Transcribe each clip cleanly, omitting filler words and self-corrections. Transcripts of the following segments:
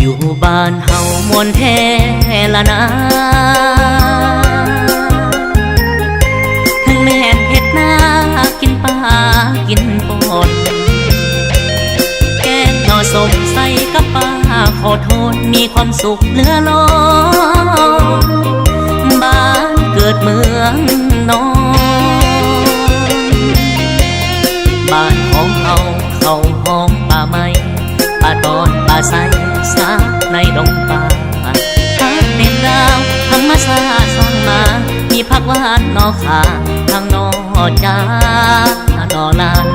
อยู่บ้านเฮามวนแท้ละนะทั้งแม่นเฮ็ดนากินปลากินปนแกงหน่อส้มใส่กับปลาขอโทษมีความสุขเหลือล้นบ้านเกิดเมืองนอนบ้านของเขาเขาห้องป่าไม้ป่าตอนป่าใสสาในดงป่าทั้งเด่นดาวธรรมชาติส่องมามีผักหวานนอขาทางนอจ้านอลาน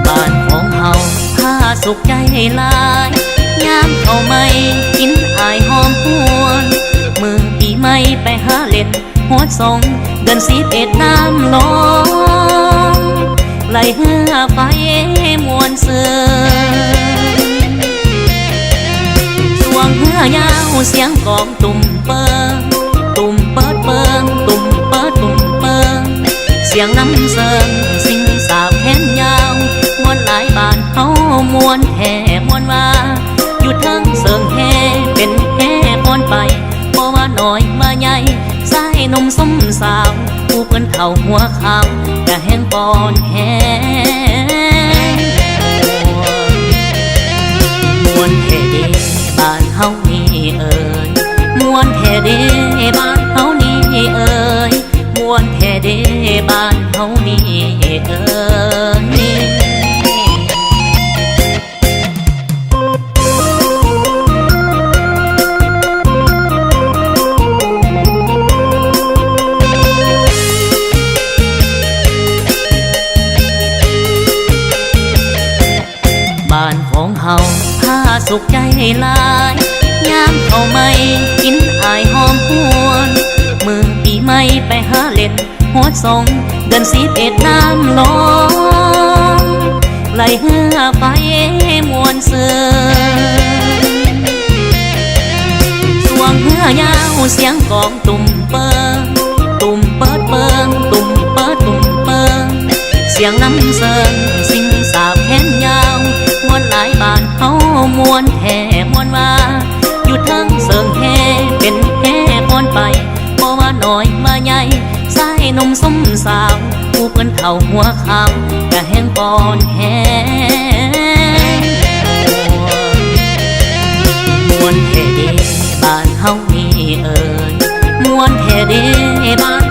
บ้านของเฮาผ้าสุขใจหลายยามเขาไม่กินอายหอมหวนมือปีใหม่ไปหาเล่นหัวทรงเดินสีเป็ดน้ำลงไหลเหือไฟมวนเสือสวงเหือยาวเสียงกองตุ่มเปิงตุ่มเปิดเปิงตุ่มเปิดตุ่มเปิงเสียงน้ำเสิงสิ่งสาวแขนยาวมวนหลายบานเฮามวนแห่มวนว่าอยู่ทั้งเสิงแห่เป็นแห่ปอนไปบ่ว่าน้อยมาใหญ่สายนมส้มสาวผู้เพิ่นเข่าหัวขาวกะแห้งปอนแห่มวนแห่เดบ้านเฮานี่เอ่ยมวนแห่เดบ้านเฮานี่เอ่ยมวนแห่เดบ้านเฮานี่เอ่ยบ้านของเฮาผ้าสุขใจหลายยามเขาไม่กินอายหอมหวนมือปีใหม่ไปหาเล่นหัวทรงเดินสีเป็ดน้ำลงไหลเหือไฟมวนเสือสวงเหือยาวเสียงกองตุ่มเปิงตุ่มเปิดเปิงตุ่มเปิดตุ่มเปิงเสียงน้ำเสิงสิ่งสาวแขนยาวมวนหลายบานเฮามวนแห่มวนว่าอยู่ทั้งเสิงแห่เป็นแห่ปอนไปบ่ว่าน้อยมาใหญ่สายนมส้มสาวผู้เพิ่นเข่าหัวขาวกะแห้งปอนแห่มวนแห่เดบ้านเฮานี่เอ่ยมวนแห่เดบ้าน